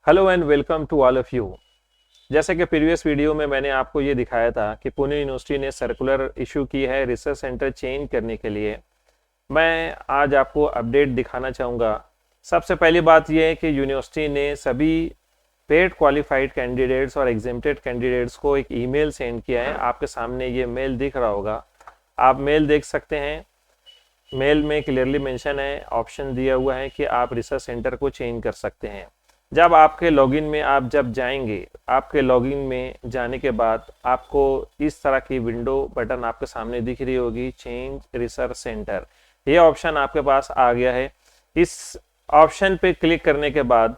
Hello and welcome to all of you. जैसे कि previous video में मैंने आपको ये दिखाया था कि पुणे यूनिवर्सिटी ने सर्कुलर इशू की है रिसर्च सेंटर चेंज करने के लिए। मैं आज आपको अपडेट दिखाना चाहूँगा। सबसे पहली बात यह है कि यूनिवर्सिटी ने सभी पेड क्वालिफाइड कैंडिडेट्स और एग्जेम्प्टेड कैंडिडेट्स को एक ईमेल सेंड किया है। आपके सामने ये मेल दिख रहा होगा, आप मेल देख सकते हैं। मेल में क्लियरली मेंशन है, ऑप्शन दिया हुआ है कि आप रिसर्च सेंटर को चेंज कर सकते हैं। जब आपके लॉगिन में आप जब जाएंगे, आपके लॉगिन में जाने के बाद आपको इस तरह की विंडो बटन आपके सामने दिख रही होगी, चेंज रिसर्च सेंटर। ये ऑप्शन आपके पास आ गया है। इस ऑप्शन पे क्लिक करने के बाद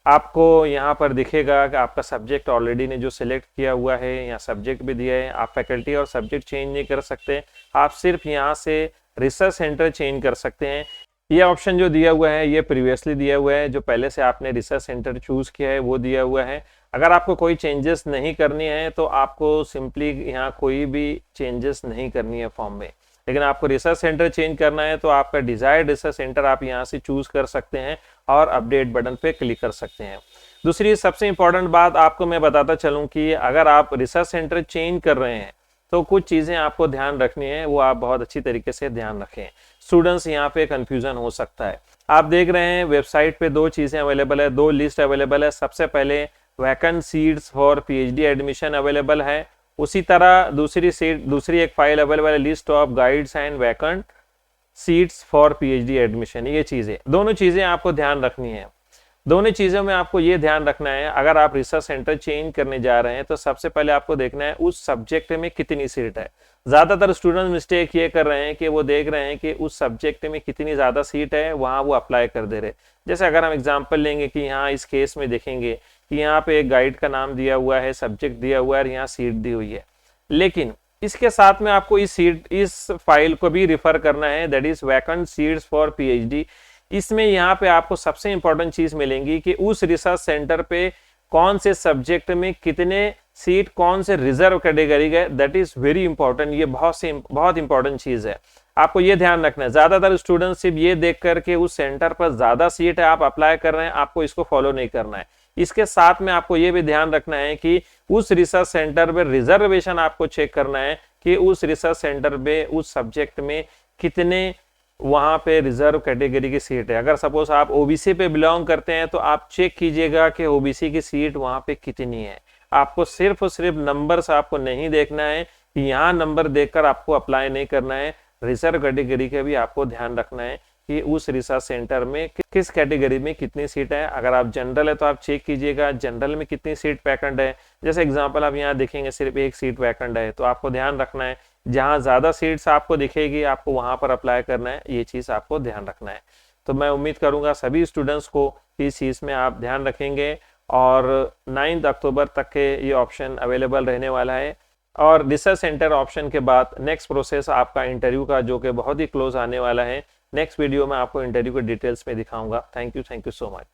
आपको यहाँ पर दिखेगा कि आपका सब्जेक्ट ऑलरेडी ने जो सिलेक्ट किया हुआ है, यहाँ सब्जेक्ट भी दिया है। आप फैकल्टी और सब्जेक्ट चेंज नहीं कर सकते, आप सिर्फ यहाँ से रिसर्च सेंटर चेंज कर सकते हैं। ये ऑप्शन जो दिया हुआ है ये प्रीवियसली दिया हुआ है, जो पहले से आपने रिसर्च सेंटर चूज किया है वो दिया हुआ है। अगर आपको कोई चेंजेस नहीं करनी है तो आपको सिंपली यहाँ कोई भी चेंजेस नहीं करनी है फॉर्म में। लेकिन आपको रिसर्च सेंटर चेंज करना है तो आपका डिजायर्ड रिसर्च सेंटर आप यहाँ से चूज कर सकते हैं और अपडेट बटन पे क्लिक कर सकते हैं। दूसरी सबसे इंपॉर्टेंट बात आपको मैं बताता चलूँ कि अगर आप रिसर्च सेंटर चेंज कर रहे हैं तो कुछ चीज़ें आपको ध्यान रखनी है, वो आप बहुत अच्छी तरीके से ध्यान रखें। स्टूडेंट्स यहाँ पे कंफ्यूजन हो सकता है। आप देख रहे हैं वेबसाइट पे दो चीज़ें अवेलेबल है, दो लिस्ट अवेलेबल है। सबसे पहले vacant seats for PhD admission available है। उसी तरह दूसरी एक फाइल अवेलेबल है, list of guides and vacant seats for PhD admission. ये चीज़ें, दोनों चीज़ें आपको ध्यान रखनी है। दोनों चीज़ों में आपको ये ध्यान रखना है, अगर आप रिसर्च सेंटर चेंज करने जा रहे हैं तो सबसे पहले आपको देखना है उस सब्जेक्ट में कितनी सीट है। ज़्यादातर स्टूडेंट मिस्टेक ये कर रहे हैं कि वो देख रहे हैं कि उस सब्जेक्ट में कितनी ज़्यादा सीट है, वहाँ वो अप्लाई कर दे रहे। जैसे अगर हम एग्जाम्पल लेंगे कि यहाँ इस केस में देखेंगे कि यहाँ पे एक गाइड का नाम दिया हुआ है, सब्जेक्ट दिया हुआ है और यहाँ सीट दी हुई है। लेकिन इसके साथ में आपको इस फाइल को भी रिफर करना है, that is vacant seats for PhD. इसमें यहाँ पे आपको सबसे इंपॉर्टेंट चीज मिलेंगी कि उस रिसर्च सेंटर पे कौन से सब्जेक्ट में कितने सीट, कौन से रिजर्व कैटेगरी है, दैट इज वेरी इंपॉर्टेंट। ये बहुत इंपॉर्टेंट चीज है, आपको ये ध्यान रखना है। ज्यादातर स्टूडेंट सिर्फ ये देख करके उस सेंटर पर ज्यादा सीट है आप अप्लाई कर रहे हैं, आपको इसको फॉलो नहीं करना है। इसके साथ में आपको ये भी ध्यान रखना है कि उस रिसर्च सेंटर में रिजर्वेशन आपको चेक करना है कि उस रिसर्च सेंटर में उस सब्जेक्ट में कितने वहां पे रिजर्व कैटेगरी की सीट है। अगर सपोज आप ओबीसी पे बिलोंग करते हैं तो आप चेक कीजिएगा कि ओबीसी की सीट वहां पे कितनी है। आपको सिर्फ और सिर्फ नंबर से आपको नहीं देखना है कि यहाँ नंबर देखकर आपको अप्लाई नहीं करना है। रिजर्व कैटेगरी का भी आपको ध्यान रखना है कि उस रिसर्च सेंटर में किस कैटेगरी में कितनी सीट है। अगर आप जनरल है तो आप चेक कीजिएगा जनरल में कितनी सीट वैकेंट है। जैसे एग्जांपल आप यहाँ देखेंगे सिर्फ एक सीट वैकेंट है, तो आपको ध्यान रखना है जहाँ ज्यादा सीट्स आपको दिखेगी आपको वहां पर अप्लाई करना है। ये चीज आपको ध्यान रखना है। तो मैं उम्मीद करूंगा सभी स्टूडेंट्स को इस चीज में आप ध्यान रखेंगे और 9 अक्टूबर तक के ये ऑप्शन अवेलेबल रहने वाला है। और रिसर्च सेंटर ऑप्शन के बाद नेक्स्ट प्रोसेस आपका इंटरव्यू का, जो कि बहुत ही क्लोज आने वाला है। नेक्स्ट वीडियो में आपको इंटरव्यू के डिटेल्स में दिखाऊंगा। Thank you so much.